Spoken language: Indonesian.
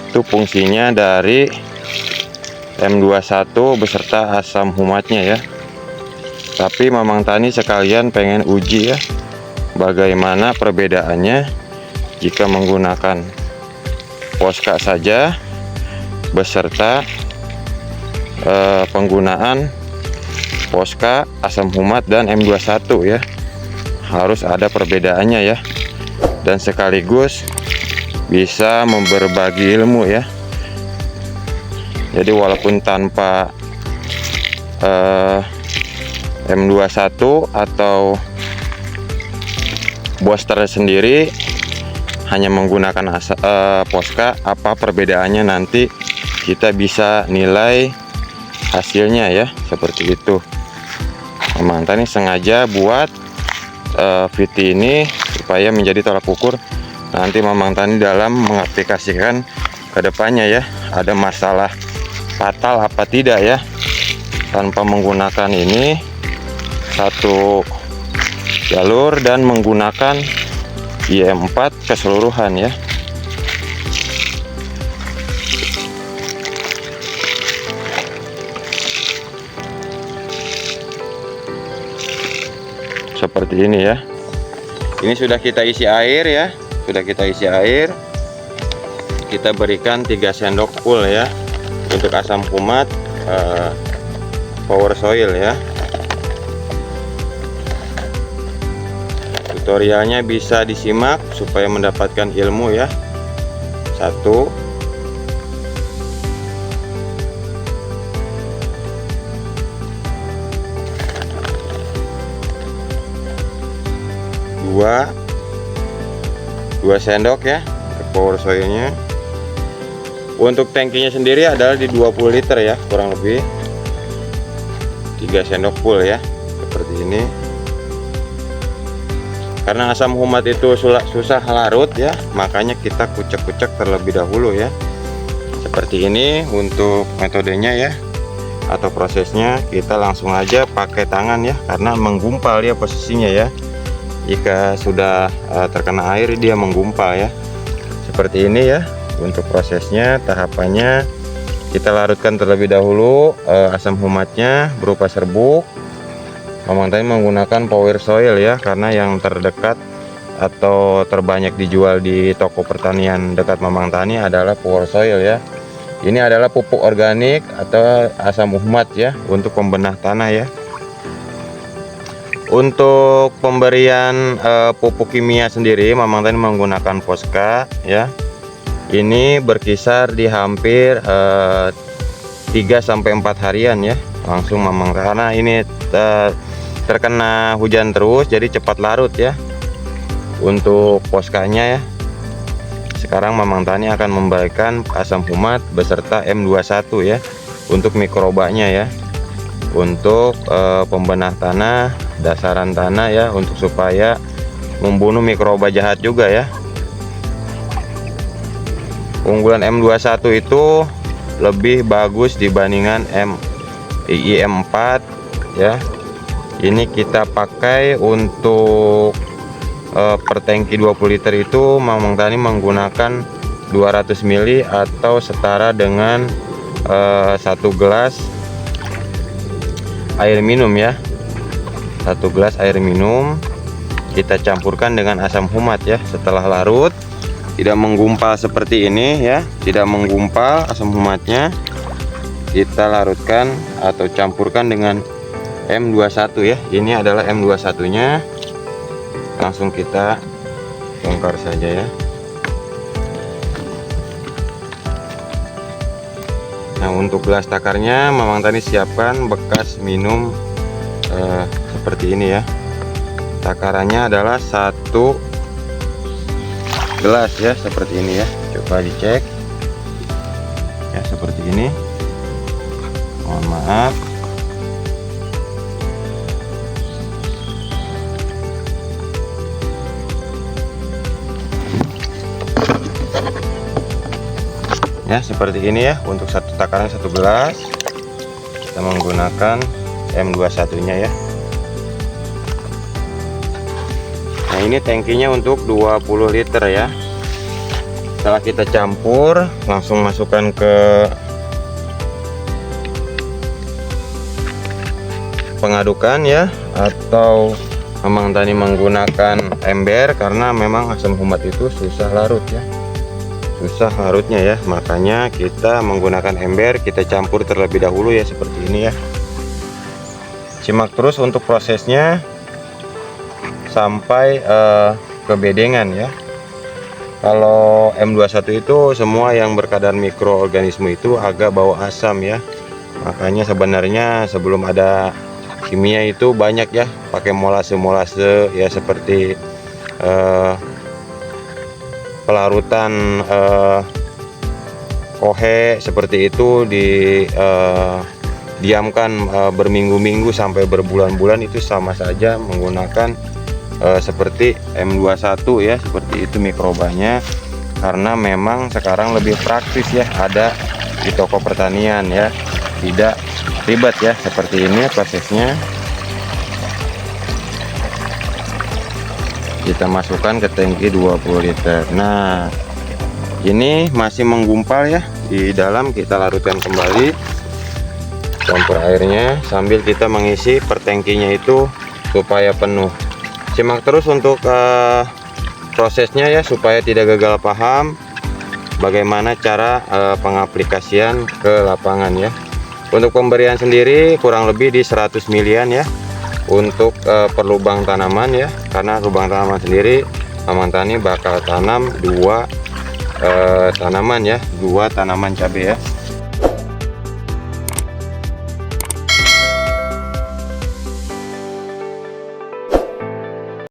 Itu fungsinya dari M21 beserta asam humatnya ya. Tapi Mamang Tani sekalian pengen uji ya, bagaimana perbedaannya jika menggunakan Posca saja beserta penggunaan Posca, asam humat dan M21 ya. Harus ada perbedaannya ya, dan sekaligus bisa berbagi ilmu ya. Jadi walaupun tanpa M21 atau booster sendiri, hanya menggunakan Posca, apa perbedaannya nanti kita bisa nilai hasilnya ya, seperti itu. Mamang Tani sengaja buat VT ini supaya menjadi tolak ukur nanti Mamang Tani dalam mengaplikasikan ke depannya ya, ada masalah fatal apa tidak ya tanpa menggunakan ini satu jalur dan menggunakan IM4 keseluruhan ya. Seperti ini ya. Ini sudah kita isi air ya, sudah kita isi air. Kita berikan 3 sendok full ya untuk asam humat power soil ya. Tutorialnya bisa disimak supaya mendapatkan ilmu ya. 1, 2, 2 sendok ya untuk power soilnya. Untuk tangkinya sendiri adalah di 20 liter ya, kurang lebih 3 sendok full ya, seperti ini. Karena asam humat itu susah larut ya, makanya kita kucek-kucek terlebih dahulu ya. Seperti ini untuk metodenya ya, atau prosesnya. Kita langsung aja pakai tangan ya, karena menggumpal ya posisinya ya. Jika sudah terkena air dia menggumpal ya. Seperti ini ya untuk prosesnya. Tahapannya kita larutkan terlebih dahulu asam humatnya berupa serbuk. Mamang Tani menggunakan power soil ya, karena yang terdekat atau terbanyak dijual di toko pertanian dekat Mamang Tani adalah power soil ya. Ini adalah pupuk organik atau asam humat ya untuk pembenah tanah ya. Untuk pemberian pupuk kimia sendiri Mamang Tani menggunakan Posca ya. Ini berkisar di hampir 3-4 harian ya, langsung Mamang, karena ini terkena hujan terus jadi cepat larut ya. Untuk Poscanya ya, sekarang Mamang Tani akan membagikan asam humat beserta M21 ya untuk mikrobanya ya, untuk pembenah tanah, dasaran tanah ya, untuk supaya membunuh mikroba jahat juga ya. Unggulan M21 itu lebih bagus dibandingkan IM4 ya. Ini kita pakai untuk per tangki 20 liter itu Mamang Tani menggunakan 200 ml atau setara dengan 1 gelas air minum ya. 1 gelas air minum kita campurkan dengan asam humat ya. Setelah larut tidak menggumpal seperti ini ya, tidak menggumpal asam humatnya, kita larutkan atau campurkan dengan M21 ya. Ini adalah M21 nya, langsung kita bongkar saja ya. Nah untuk gelas takarnya Mamang Tani siapkan bekas minum seperti ini ya. Takarannya adalah 1 gelas ya, seperti ini ya. Coba dicek ya, seperti ini. Mohon maaf. Ya seperti ini ya, untuk satu takaran 1 gelas kita menggunakan M21 nya ya. Nah ini tangkinya untuk 20 liter ya. Kita Setelah kita campur, langsung masukkan ke pengadukan ya, atau memang tadi menggunakan ember, karena memang asam humat itu susah larut ya, susah larutnya ya. Makanya kita menggunakan ember, kita campur terlebih dahulu ya, seperti ini ya. Simak terus untuk prosesnya sampai ke bedengan ya. Kalau M21 itu semua yang berkadar mikroorganisme itu agak bau asam ya. Makanya sebenarnya sebelum ada kimia itu banyak ya pakai molase ya, seperti pelarutan kohe seperti itu, diamkan berminggu-minggu sampai berbulan-bulan, itu sama saja menggunakan seperti M21 ya, seperti itu mikrobanya. Karena memang sekarang lebih praktis ya, ada di toko pertanian ya, tidak ribet ya. Seperti ini prosesnya, kita masukkan ke tangki 20 liter. Nah, ini masih menggumpal ya di dalam, kita larutkan kembali, campur airnya sambil kita mengisi per tangkinya itu supaya penuh. Simak terus untuk prosesnya ya, supaya tidak gagal paham bagaimana cara pengaplikasian ke lapangan ya. Untuk pemberian sendiri kurang lebih di 100 milian ya, untuk per lubang tanaman ya. Karena lubang tanaman sendiri Taman Tani bakal tanam 2 tanaman ya, 2 tanaman cabai ya.